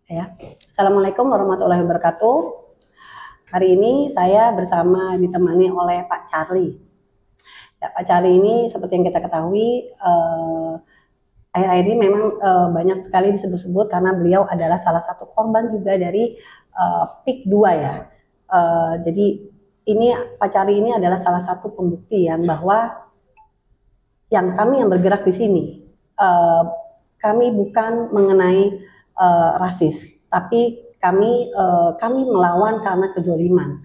Ya. Assalamualaikum warahmatullahi wabarakatuh. Hari ini saya ditemani oleh Pak Charlie. Ya, Pak Charlie ini seperti yang kita ketahui, akhir-akhir ini memang banyak sekali disebut-sebut karena beliau adalah salah satu korban juga dari PIK 2 ya. Jadi ini Pak Charlie ini adalah salah satu pembuktian bahwa yang bergerak di sini, kami bukan mengenai rasis, tapi kami melawan karena kezoliman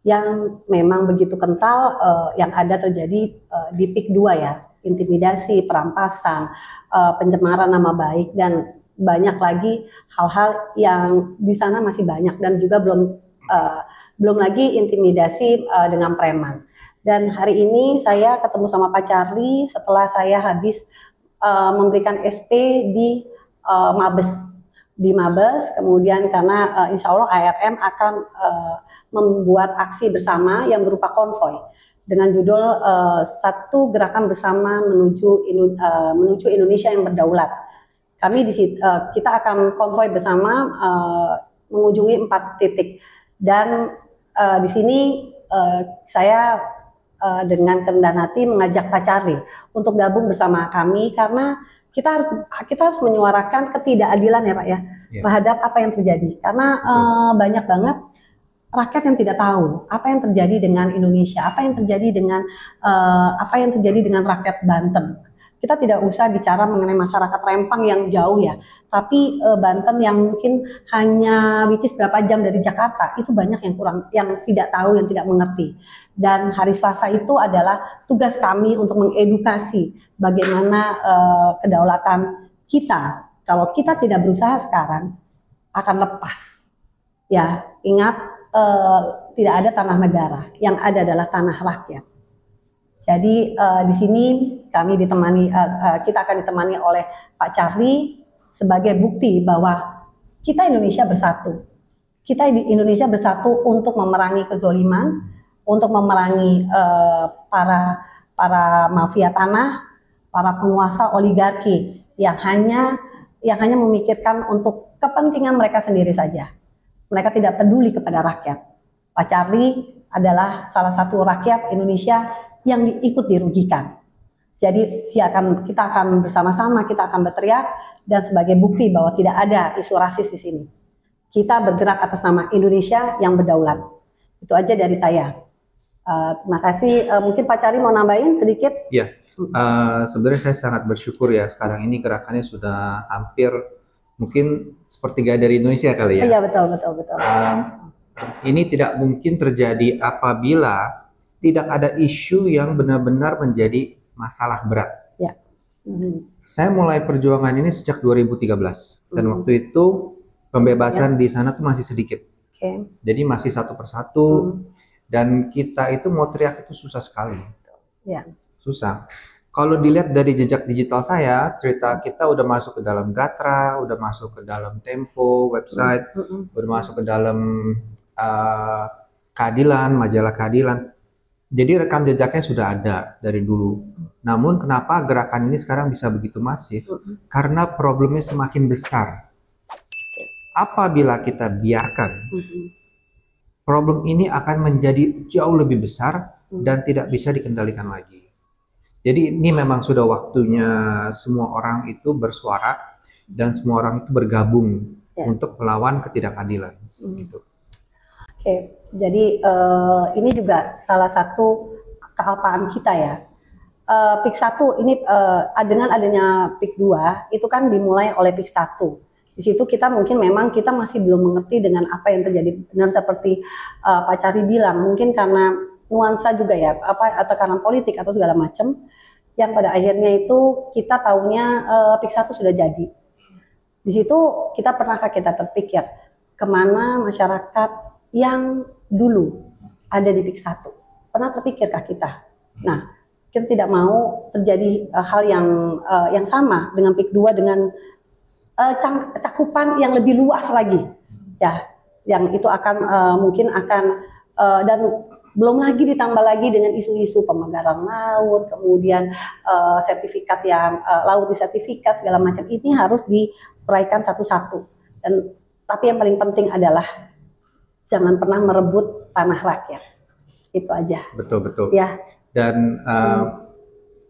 yang memang begitu kental yang ada terjadi di PIK 2 ya, intimidasi, perampasan, pencemaran nama baik, dan banyak lagi hal-hal yang di sana masih banyak, dan juga belum lagi intimidasi dengan preman. Dan hari ini saya ketemu sama Pak Charlie setelah saya habis memberikan SP di Mabes, kemudian karena insya Allah ARM akan membuat aksi bersama yang berupa konvoy dengan judul satu gerakan bersama menuju Indonesia yang berdaulat. Kami kita akan konvoy bersama mengunjungi 4 titik, dan di sini saya dengan kerendahan hati mengajak Pak Charlie untuk gabung bersama kami karena kita harus menyuarakan ketidakadilan ya Pak ya, terhadap apa yang terjadi, karena banyak banget rakyat yang tidak tahu apa yang terjadi dengan Indonesia, apa yang terjadi dengan rakyat Banten. Kita tidak usah bicara mengenai masyarakat Rempang yang jauh ya, tapi Banten yang mungkin hanya berapa jam dari Jakarta, itu banyak yang tidak tahu, yang tidak mengerti. Dan hari Selasa itu adalah tugas kami untuk mengedukasi bagaimana kedaulatan kita. Kalau kita tidak berusaha sekarang, akan lepas. Ya, ingat, tidak ada tanah negara, yang ada adalah tanah rakyat. Jadi di sini kita akan ditemani oleh Pak Charlie sebagai bukti bahwa kita Indonesia bersatu. Kita di Indonesia bersatu untuk memerangi kezoliman, untuk memerangi para mafia tanah, para penguasa oligarki yang hanya memikirkan untuk kepentingan mereka sendiri saja. Mereka tidak peduli kepada rakyat. Pak Charlie adalah salah satu rakyat Indonesia yang ikut dirugikan. Jadi kita akan bersama-sama, kita akan berteriak, dan sebagai bukti bahwa tidak ada isu rasis di sini. Kita bergerak atas nama Indonesia yang berdaulat. Itu aja dari saya. Terima kasih. Mungkin Pak Charlie mau nambahin sedikit? Iya. Sebenarnya saya sangat bersyukur ya, sekarang ini gerakannya sudah hampir mungkin sepertiga dari Indonesia kali ya. Iya, betul. Ini tidak mungkin terjadi apabila tidak ada isu yang benar-benar menjadi masalah berat. Ya. Saya mulai perjuangan ini sejak 2013 dan waktu itu pembebasan di sana tuh masih sedikit. Jadi masih satu persatu dan kita itu mau teriak itu susah sekali. Ya. Susah. Kalau dilihat dari jejak digital saya, cerita kita udah masuk ke dalam Gatra, udah masuk ke dalam Tempo, website, udah masuk ke dalam Keadilan, majalah Keadilan. Jadi rekam jejaknya sudah ada dari dulu. Namun kenapa gerakan ini sekarang bisa begitu masif? Karena problemnya semakin besar. Apabila kita biarkan, problem ini akan menjadi jauh lebih besar dan tidak bisa dikendalikan lagi. Jadi ini memang sudah waktunya semua orang itu bersuara dan semua orang itu bergabung untuk melawan ketidakadilan. Gitu. Oke, jadi ini juga salah satu kealpaan kita ya. PIK 1 ini dengan adanya PIK 2 itu kan dimulai oleh PIK 1. Di situ kita masih belum mengerti dengan apa yang terjadi. Benar seperti Pak Charlie bilang, mungkin karena nuansa juga ya, atau karena politik atau segala macam, yang pada akhirnya itu kita tahunya PIK 1 sudah jadi. Di situ pernahkah kita terpikir kemana masyarakat yang dulu ada di PIK 1? Pernah terpikirkah kita? Nah, kita tidak mau terjadi hal yang sama dengan PIK 2 dengan cakupan yang lebih luas lagi. Ya, yang itu dan belum lagi ditambah lagi dengan isu-isu pemagaran laut, kemudian sertifikat laut di sertifikat segala macam, ini harus diuraikan satu-satu. Dan Tapi yang paling penting adalah jangan pernah merebut tanah rakyat. Itu aja. Betul. Ya. Dan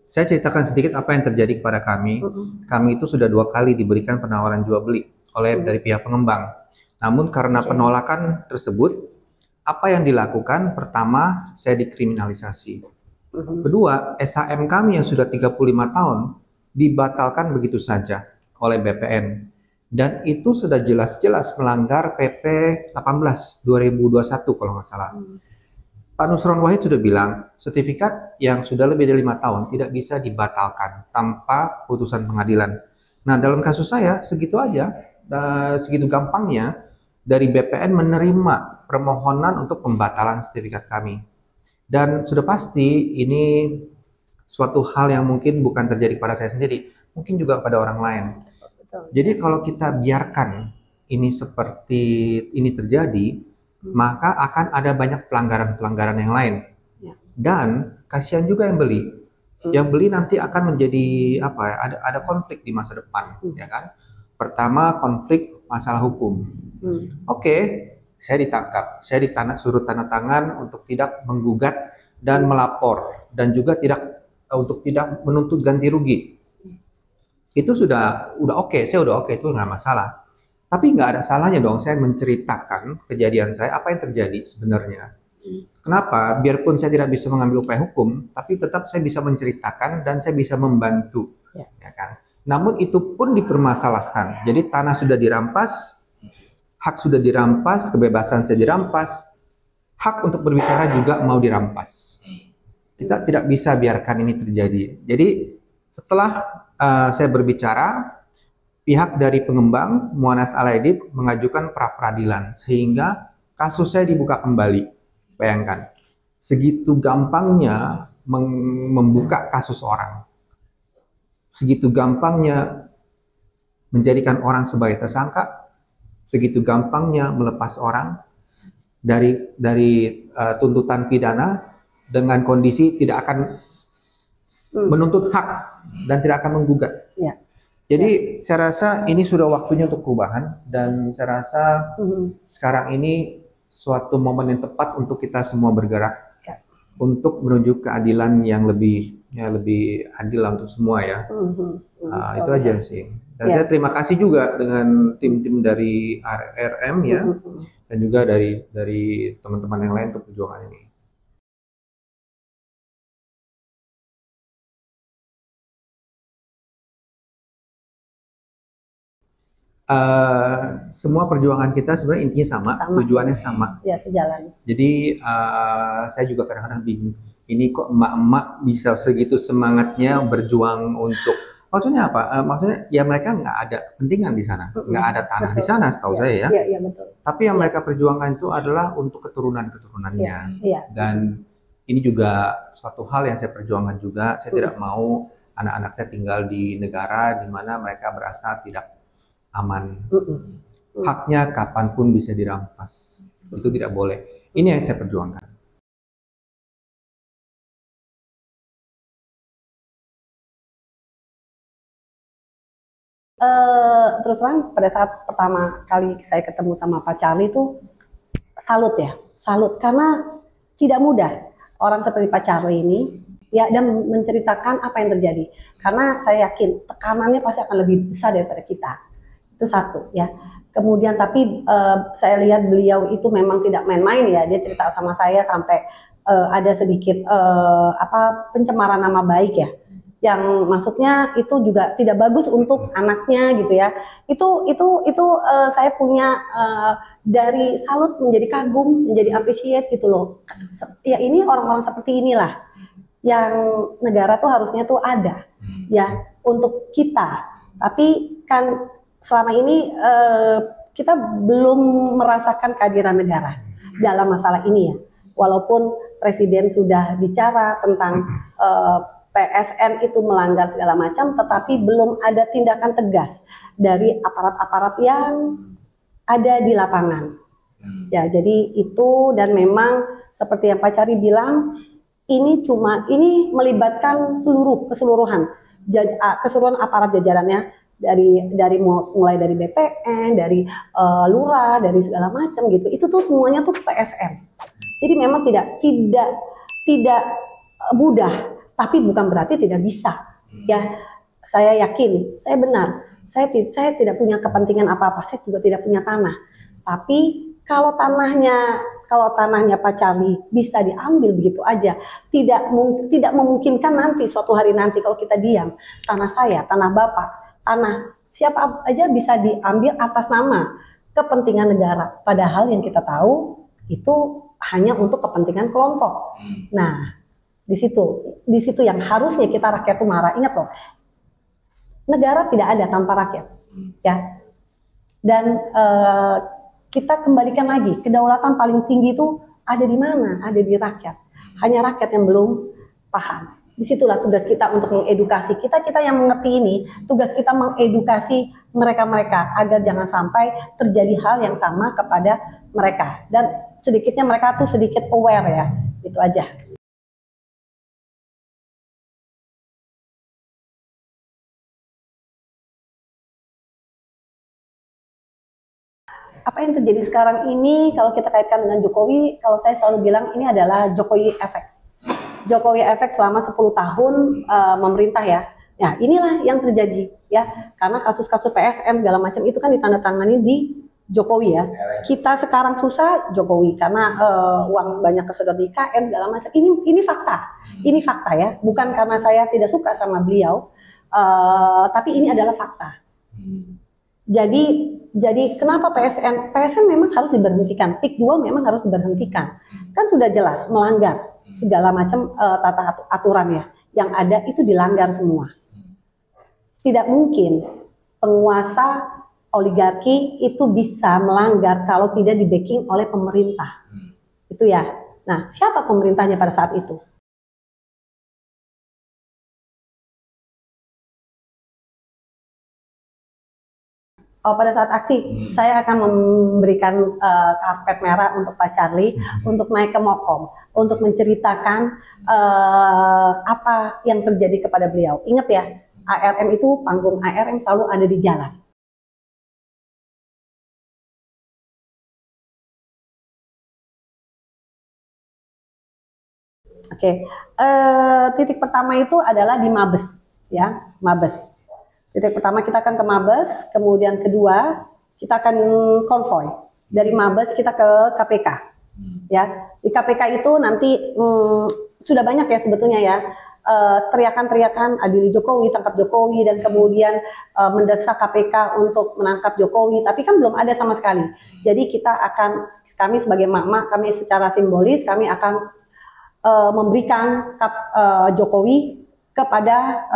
saya ceritakan sedikit apa yang terjadi kepada kami. Kami itu sudah 2 kali diberikan penawaran jual beli oleh dari pihak pengembang. Namun karena penolakan tersebut, apa yang dilakukan? Pertama, saya dikriminalisasi. Kedua, SHM kami yang sudah 35 tahun dibatalkan begitu saja oleh BPN. Dan itu sudah jelas-jelas melanggar PP 18 2021 kalau nggak salah. Pak Nusron Wahid sudah bilang, sertifikat yang sudah lebih dari 5 tahun tidak bisa dibatalkan tanpa putusan pengadilan. Nah, dalam kasus saya, segitu aja, segitu gampangnya dari BPN menerima permohonan untuk pembatalan sertifikat kami. Dan sudah pasti ini suatu hal yang mungkin bukan terjadi pada saya sendiri, mungkin juga pada orang lain. Jadi kalau kita biarkan ini seperti ini terjadi, maka akan ada banyak pelanggaran-pelanggaran yang lain. Dan kasihan juga yang beli. Yang beli nanti akan menjadi apa ya? Ada konflik di masa depan, ya kan? Pertama, konflik masalah hukum. Oke, saya ditangkap, saya suruh tanda tangan untuk tidak menggugat dan melapor, dan juga untuk tidak menuntut ganti rugi. Itu sudah oke, saya udah oke, itu nggak masalah. Tapi nggak ada salahnya dong saya menceritakan kejadian saya, apa yang terjadi sebenarnya. Kenapa? Biarpun saya tidak bisa mengambil upaya hukum, tapi tetap saya bisa menceritakan dan saya bisa membantu, ya kan? Namun itu pun dipermasalahkan. Jadi tanah sudah dirampas, hak sudah dirampas, kebebasan saya dirampas, hak untuk berbicara juga mau dirampas. Kita tidak bisa biarkan ini terjadi. Jadi setelah saya berbicara, pihak dari pengembang Mu'annas Al-Aidid mengajukan pra peradilan sehingga kasus saya dibuka kembali. Bayangkan, segitu gampangnya membuka kasus orang, segitu gampangnya menjadikan orang sebagai tersangka, segitu gampangnya melepas orang dari tuntutan pidana dengan kondisi tidak akan menuntut hak dan tidak akan menggugat. Jadi saya rasa ini sudah waktunya untuk perubahan, dan saya rasa sekarang ini suatu momen yang tepat untuk kita semua bergerak untuk menuju keadilan yang lebih adil untuk semua ya. Itu aja sih. Dan saya terima kasih juga dengan tim-tim dari RRM ya, dan juga dari teman-teman yang lain untuk perjuangan ini. Semua perjuangan kita sebenarnya intinya sama. Tujuannya sama. Ya, sejalan. Jadi saya juga kadang-kadang bingung, ini kok emak-emak bisa segitu semangatnya berjuang untuk, maksudnya apa? Maksudnya ya mereka nggak ada kepentingan di sana, nggak ada tanah di sana setahu saya ya. Iya, betul. Tapi yang mereka perjuangkan itu adalah untuk keturunan-keturunannya. Dan ini juga suatu hal yang saya perjuangkan juga. Saya tidak mau anak-anak saya tinggal di negara di mana mereka berasa tidak aman. Haknya kapanpun bisa dirampas. Itu tidak boleh. Ini yang saya perjuangkan. Terus terang pada saat pertama kali saya ketemu sama Pak Charlie itu salut karena tidak mudah orang seperti Pak Charlie ini ya, dan menceritakan apa yang terjadi, karena saya yakin tekanannya pasti akan lebih besar daripada kita. Itu satu ya. Kemudian tapi saya lihat beliau itu memang tidak main-main ya. Dia cerita sama saya sampai ada sedikit pencemaran nama baik ya. Yang maksudnya itu juga tidak bagus untuk anaknya gitu ya. Itu saya punya dari salut menjadi kagum, menjadi appreciate gitu loh. Ya ini orang-orang seperti inilah yang negara tuh harusnya tuh ada ya untuk kita. Tapi kan selama ini kita belum merasakan kehadiran negara dalam masalah ini ya. Walaupun Presiden sudah bicara tentang PSN itu melanggar segala macam, tetapi belum ada tindakan tegas dari aparat-aparat yang ada di lapangan. Ya, jadi itu, dan memang seperti yang Pak Cari bilang, ini melibatkan keseluruhan aparat jajarannya, mulai dari BPN, dari lurah, dari segala macam gitu. Itu tuh semuanya tuh PSN. Jadi memang tidak mudah, tapi bukan berarti tidak bisa. Ya, saya yakin, saya benar. Saya tidak punya kepentingan apa-apa. Saya juga tidak punya tanah. Tapi kalau tanahnya Pak Charlie bisa diambil begitu aja, tidak memungkinkan nanti suatu hari nanti kalau kita diam, tanah saya, tanah Bapak, tanah siapa aja bisa diambil atas nama kepentingan negara. Padahal yang kita tahu itu hanya untuk kepentingan kelompok. Nah, di situ yang harusnya kita rakyat itu marah. Ingat loh, negara tidak ada tanpa rakyat, ya. Dan kita kembalikan lagi, kedaulatan paling tinggi itu ada di mana? Ada di rakyat. Hanya rakyat yang belum paham. Disitulah tugas kita untuk mengedukasi. Kita yang mengerti ini, tugas kita mengedukasi mereka-mereka agar jangan sampai terjadi hal yang sama kepada mereka. Dan sedikitnya mereka tuh sedikit aware ya, itu aja. Apa yang terjadi sekarang ini kalau kita kaitkan dengan Jokowi, kalau saya selalu bilang ini adalah Jokowi efek. Jokowi efek selama 10 tahun memerintah ya. Ya, inilah yang terjadi ya. Karena kasus-kasus PSN segala macam itu kan ditandatangani di Jokowi ya. Kita sekarang susah Jokowi karena uang banyak kesedot di IKN segala macam. Ini fakta. Ini fakta ya. Bukan karena saya tidak suka sama beliau, tapi ini adalah fakta. Jadi kenapa PSN memang harus diberhentikan, PIK 2 memang harus diberhentikan. Kan sudah jelas melanggar segala macam tata aturan ya. Yang ada itu dilanggar semua. Tidak mungkin penguasa oligarki itu bisa melanggar kalau tidak di-backing oleh pemerintah. Itu ya. Nah, siapa pemerintahnya pada saat itu? Pada saat aksi, saya akan memberikan karpet merah untuk Pak Charlie untuk naik ke Mokom, untuk menceritakan apa yang terjadi kepada beliau. Ingat ya, ARM itu, panggung ARM selalu ada di jalan. Oke, titik pertama itu adalah di Mabes, ya, Mabes. Titik pertama kita akan ke Mabes, kemudian kedua kita akan konvoy dari Mabes kita ke KPK, ya. Di KPK itu nanti sudah banyak ya sebetulnya ya teriakan-teriakan adili Jokowi, tangkap Jokowi, dan kemudian mendesak KPK untuk menangkap Jokowi, tapi kan belum ada sama sekali. Jadi kami sebagai emak-emak, kami secara simbolis kami akan memberikan Jokowi kepada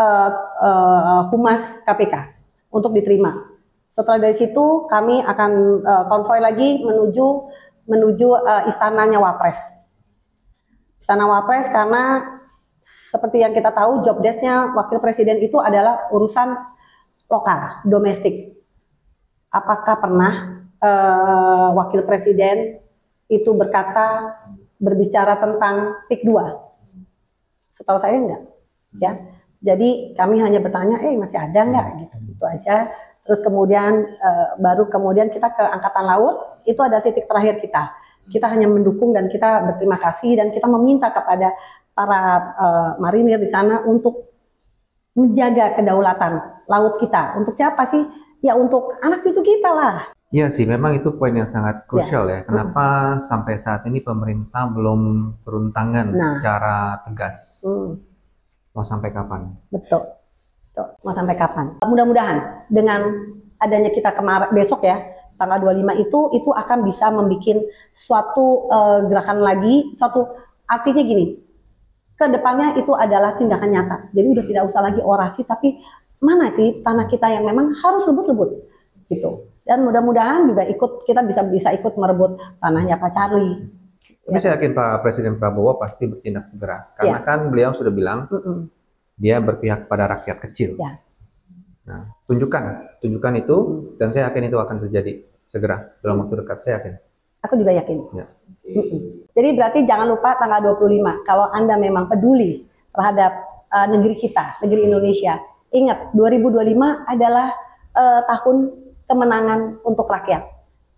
Humas KPK untuk diterima. Setelah dari situ kami akan konvoy lagi menuju istananya Wapres. Istana Wapres karena seperti yang kita tahu job desk-nya wakil presiden itu adalah urusan lokal, domestik. Apakah pernah wakil presiden itu berbicara tentang PIK 2? Setahu saya enggak. Ya, jadi kami hanya bertanya, masih ada nggak gitu, itu aja. Terus kemudian baru kemudian kita ke Angkatan Laut, itu ada titik terakhir kita. Kita hanya mendukung dan kita berterima kasih dan kita meminta kepada para marinir di sana untuk menjaga kedaulatan laut kita. Untuk siapa sih? Ya untuk anak cucu kita lah. Iya sih, memang itu poin yang sangat krusial ya. Kenapa sampai saat ini pemerintah belum turun tangan secara tegas? Mau sampai kapan? Betul. Mau sampai kapan? Mudah-mudahan dengan adanya kita besok ya, tanggal 25 itu akan bisa membuat suatu gerakan lagi, artinya gini, ke depannya itu adalah tindakan nyata. Jadi udah tidak usah lagi orasi, tapi mana sih tanah kita yang memang harus rebut-rebut gitu. Dan mudah-mudahan juga kita bisa ikut merebut tanahnya Pak Charlie. Tapi saya yakin Pak Presiden Prabowo pasti bertindak segera. Karena kan beliau sudah bilang dia berpihak pada rakyat kecil. Nah, tunjukkan itu dan saya yakin itu akan terjadi segera dalam waktu dekat, saya yakin. Aku juga yakin. Ya. Jadi berarti jangan lupa tanggal 25 kalau Anda memang peduli terhadap negeri kita, negeri Indonesia. Ingat 2025 adalah tahun kemenangan untuk rakyat.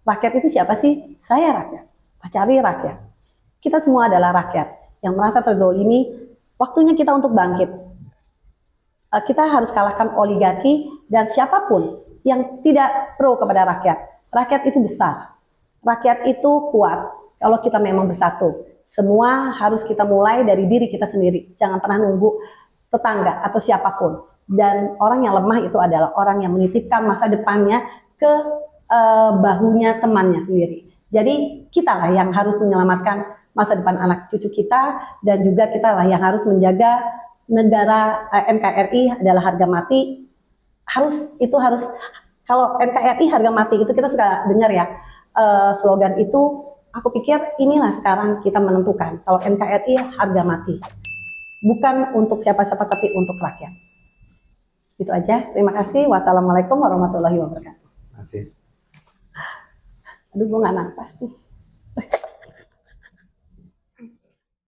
Rakyat itu siapa sih? Saya rakyat, Pak Charlie rakyat. Kita semua adalah rakyat yang merasa terzolimi. Waktunya kita untuk bangkit. Kita harus kalahkan oligarki dan siapapun yang tidak pro kepada rakyat. Rakyat itu besar, rakyat itu kuat kalau kita memang bersatu. Semua harus kita mulai dari diri kita sendiri. Jangan pernah nunggu tetangga atau siapapun. Dan orang yang lemah itu adalah orang yang menitipkan masa depannya ke bahunya temannya sendiri. Jadi kitalah yang harus menyelamatkan masa depan anak cucu kita, dan juga kitalah yang harus menjaga negara. NKRI adalah harga mati. Kalau NKRI harga mati itu kita suka dengar ya, slogan itu. Aku pikir inilah sekarang kita menentukan kalau NKRI harga mati, bukan untuk siapa-siapa tapi untuk rakyat. Itu aja. Terima kasih. Wassalamualaikum warahmatullahi wabarakatuh. Masih. Aduh, gue nggak nafas nih.